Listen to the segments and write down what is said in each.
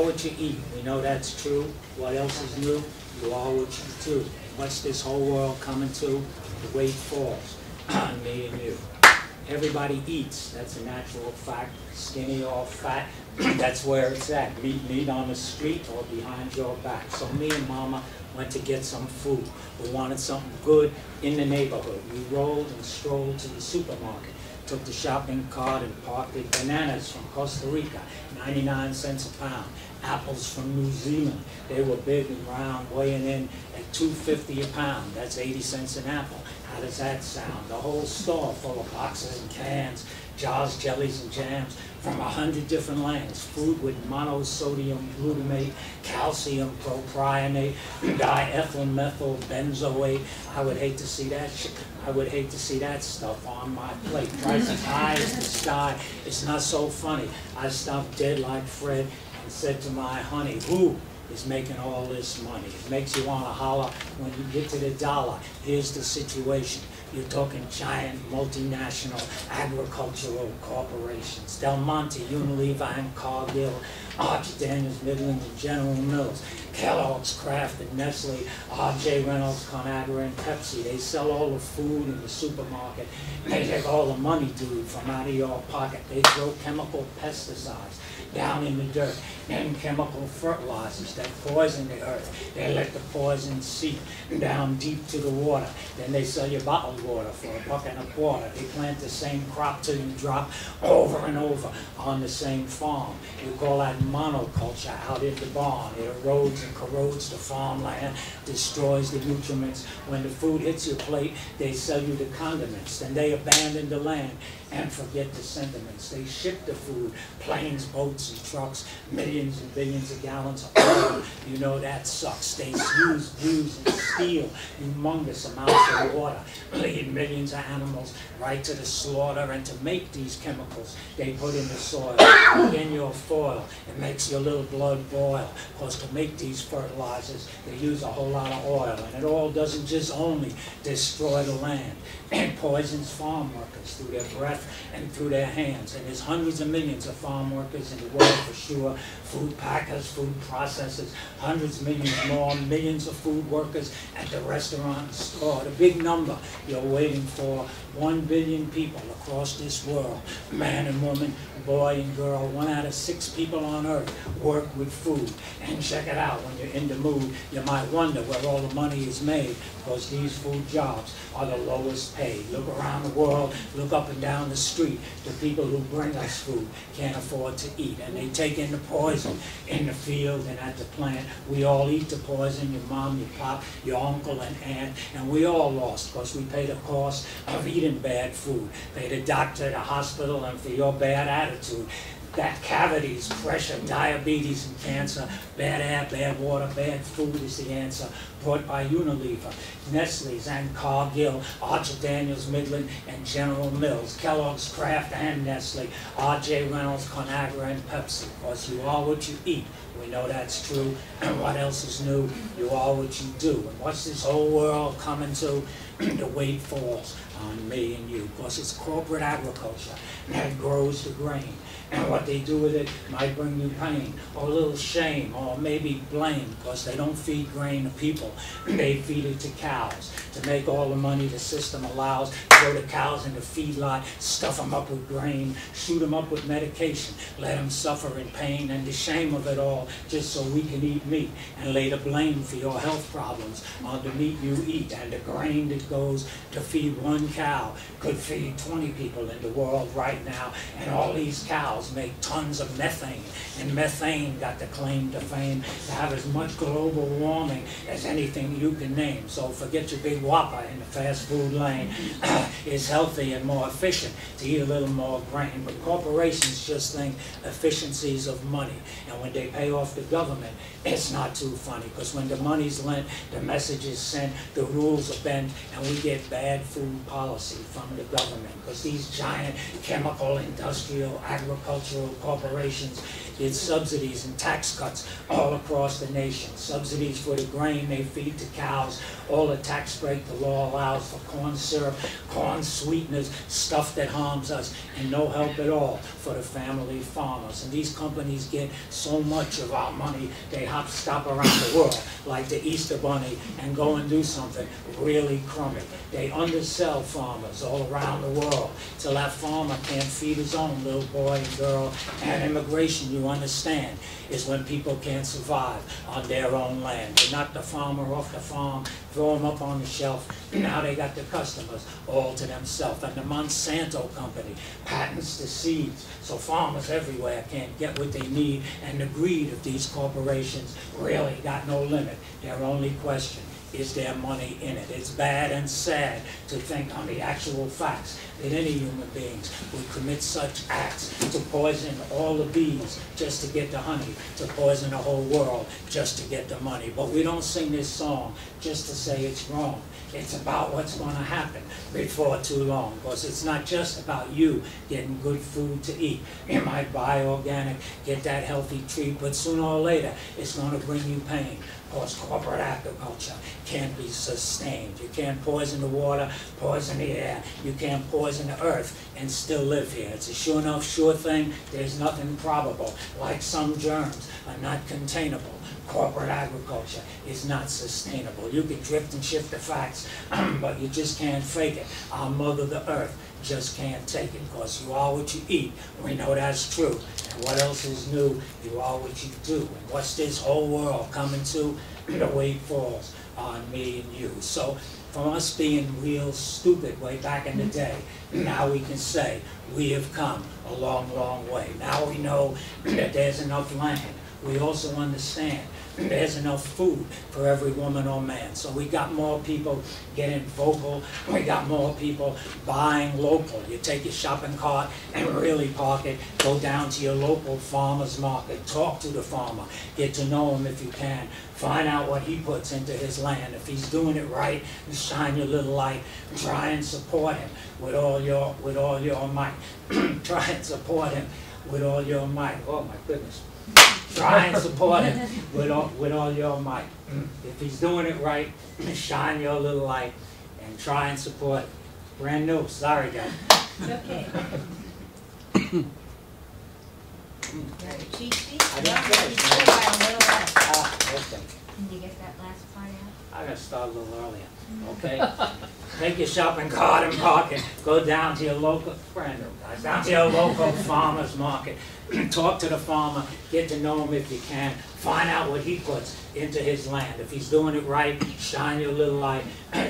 what you eat. We know that's true. What else is new? You are what you do. What's this whole world coming to? The weight falls on me and you. Everybody eats. That's a natural fact. Skinny or fat, that's where it's at. Meat on the street or behind your back. So me and Mama went to get some food. We wanted something good in the neighborhood. We rolled and strolled to the supermarket. Took the shopping cart and parked the bananas from Costa Rica, 99 cents a pound. Apples from New Zealand, they were big and round, weighing in at $2.50 a pound. That's 80 cents an apple. How does that sound? The whole store full of boxes and cans, jars, jellies, and jams from 100 different lands. Food with monosodium glutamate, calcium propionate, diethylmethyl benzoate. I would hate to see that shit. I would hate to see that stuff on my plate. Prices high as the sky. It's not so funny. I stopped dead like Fred and said to my honey, who is making all this money? It makes you want to holler when you get to the dollar. Here's the situation. You're talking giant multinational agricultural corporations. Del Monte, Unilever, and Cargill, Arch Daniels, Midland, and General Mills, Kellogg's, Kraft, and Nestle, R.J. Reynolds, Conagra, and Pepsi. They sell all the food in the supermarket. They take all the money, dude, from out of your pocket. They throw chemical pesticides down in the dirt, and chemical fertilizers that poison the earth. They let the poison seep down deep to the water. Then they sell you bottled water for $1.25. They plant the same crop till you drop over and over on the same farm. You call that monoculture out in the barn. It erodes and corrodes the farmland, destroys the nutriments. When the food hits your plate, they sell you the condiments. Then they abandon the land and forget the sentiments. They ship the food, planes, boats, and trucks, millions and billions of gallons of oil. You know that sucks. They use, and steal humongous amounts of water, lead millions of animals right to the slaughter. And to make these chemicals, they put in the soil, in your foil. It makes your little blood boil. Because to make these fertilizers, they use a whole lot of oil. And it all doesn't just only destroy the land. It poisons farm workers through their breath and through their hands. And there's hundreds of millions of farm workers in the world for sure. Food packers, food processors, hundreds of millions more, millions of food workers at the restaurant and store. The big number you're waiting for, 1 billion people across this world, man and woman, boy and girl. 1 out of 6 people on earth work with food. And check it out, when you're in the mood, you might wonder where all the money is made, because these food jobs are the lowest paid. Look around the world, look up and down the street. The people who bring us food can't afford to eat, and they take in the poison in the field and at the plant. We all eat the poison, your mom, your pop, your uncle and aunt, and we all lost because we pay the cost of eating bad food. Pay the doctor, the hospital, and for your bad attitude. That cavities, pressure, diabetes, and cancer, bad air, bad water, bad food is the answer. Brought by Unilever, Nestle's, and Cargill, Arch Daniels, Midland, and General Mills, Kellogg's, Kraft, and Nestle, R.J. Reynolds, Conagra, and Pepsi. Because you are what you eat. We know that's true. And what else is new? You are what you do. And what's this whole world coming to? The weight falls on me and you. Because it's corporate agriculture that grows the grain. And what they do with it might bring you pain, or a little shame, or maybe blame, because they don't feed grain to people. They feed it to cows. To make all the money the system allows, throw the cows in the feedlot, stuff them up with grain, shoot them up with medication, let them suffer in pain and the shame of it all, just so we can eat meat, and lay the blame for your health problems on the meat you eat. And the grain that goes to feed 1 cow could feed 20 people in the world right now. And all these cows make tons of methane, and methane got the claim to fame to have as much global warming as anything you can name. So forget your big whopper in the fast food lane. It's healthy and more efficient to eat a little more grain. But corporations just think efficiencies of money, and when they pay off the government, it's not too funny, because when the money's lent, the message is sent, the rules are bent, and we get bad food policy from the government because these giant chemical, industrial, agricultural corporations get subsidies and tax cuts all across the nation. Subsidies for the grain they feed to cows, all the tax break the law allows for corn syrup, corn sweeteners, stuff that harms us, and no help at all for the family farmers. And these companies get so much of our money, they hop-stop around the world like the Easter Bunny and go and do something really crummy. They undersell farmers all around the world till that farmer can't feed his own little boy and girl. And immigration, you understand, is when people can't survive on their own land. They knock the farmer off the farm, throw him up on the shelf, now they got the customers all to themselves. And the Monsanto company patents the seeds, so farmers everywhere can't get what they need, and the greed of these corporations really got no limit. Their only question is there money in it. It's bad and sad to think on the actual facts that any human beings would commit such acts to poison all the bees just to get the honey, to poison the whole world just to get the money. But we don't sing this song just to say it's wrong. It's about what's going to happen before too long, because it's not just about you getting good food to eat. You might buy organic, get that healthy treat, but sooner or later it's going to bring you pain, because corporate agriculture can't be sustained. You can't poison the water, poison the air. You can't poison the earth and still live here. It's a sure enough sure thing. There's nothing probable. Like some germs are not containable, corporate agriculture is not sustainable. You can drift and shift the facts, but you just can't fake it. Our mother, the earth, just can't take it, because you are what you eat. We know that's true. And what else is new? You are what you do. And what's this whole world coming to? The weight falls on me and you. So from us being real stupid way back in the day, now we can say we have come a long, long way. Now we know that there's enough land. We also understand there's enough food for every woman or man. So we got more people getting vocal. We got more people buying local. You take your shopping cart and really park it. Go down to your local farmer's market. Talk to the farmer. Get to know him if you can. Find out what he puts into his land. If he's doing it right, shine your little light. Try and support him with all your might. Try and support him with all your might. Oh my goodness. Try and support him with all your might. If he's doing it right, shine your little light and try and support it. Brand new. Sorry, guys. It's okay. You got your cheat sheet? I didn't finish. Okay. Can you get that last part out? I got to start a little earlier. Okay. Take your shopping cart and park it. Go down to your local, brand new guys, down to your local farmer's market. Talk to the farmer. Get to know him if you can. Find out what he puts into his land. If he's doing it right, shine your little light.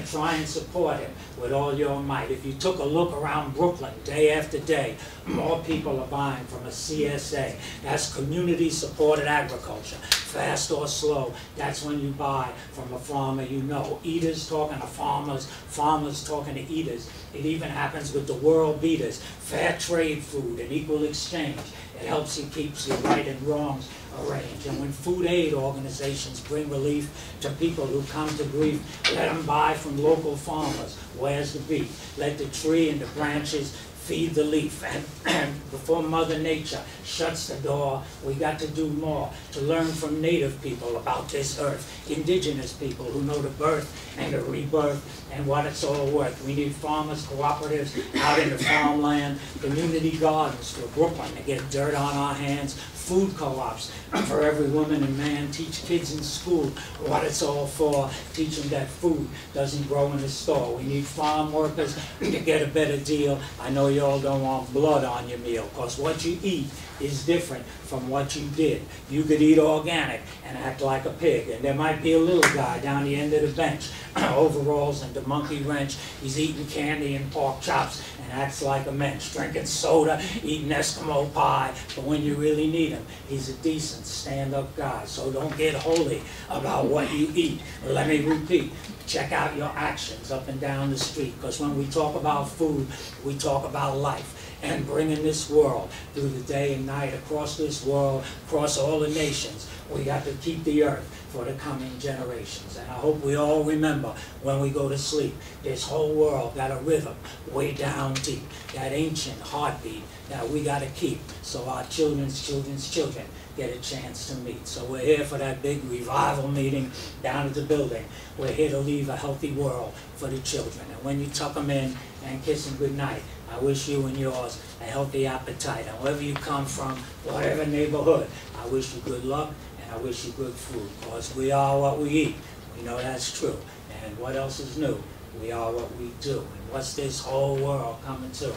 Try and support him with all your might. If you took a look around Brooklyn day after day, more people are buying from a CSA. That's community supported agriculture. Fast or slow, that's when you buy from a farmer you know. Eaters talking to farmers, farmers talking to eaters. It even happens with the world beaters. Fair trade food and equal exchange. It helps you, keeps your right and wrongs arranged. And when food aid organizations bring relief to people who come to grief, let them buy from local farmers. Where's the beef? Let the tree and the branches feed the leaf. And before Mother Nature shuts the door, we got to do more to learn from native people about this earth, indigenous people who know the birth and the rebirth and what it's all worth. We need farmers, cooperatives out in the farmland, community gardens for Brooklyn to get dirt on our hands, food co-ops for every woman and man. Teach kids in school what it's all for. Teach them that food doesn't grow in the store. We need farm workers to get a better deal. I know you all don't want blood on your meal, because what you eat is different from what you did. You could eat organic and act like a pig, and there might be a little guy down the end of the bench, overalls and the monkey wrench. He's eating candy and pork chops and acts like a mensch, drinking soda, eating Eskimo pie, but when you really need him, he's a decent stand-up guy. So don't get holy about what you eat. Let me repeat. Check out your actions up and down the street, because when we talk about food, we talk about life. and bringing this world through the day and night, across this world, across all the nations. We got to keep the earth for the coming generations. And I hope we all remember when we go to sleep, this whole world got a rhythm way down deep, that ancient heartbeat that we got to keep so our children's children's children get a chance to meet. So we're here for that big revival meeting down at the building. We're here to leave a healthy world for the children. And when you tuck them in and kiss them goodnight, I wish you and yours a healthy appetite. And wherever you come from, whatever neighborhood, I wish you good luck and I wish you good food. Because we are what we eat. We know that's true. And what else is new? We are what we do. And what's this whole world coming to?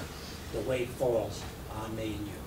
The weight falls on me and you.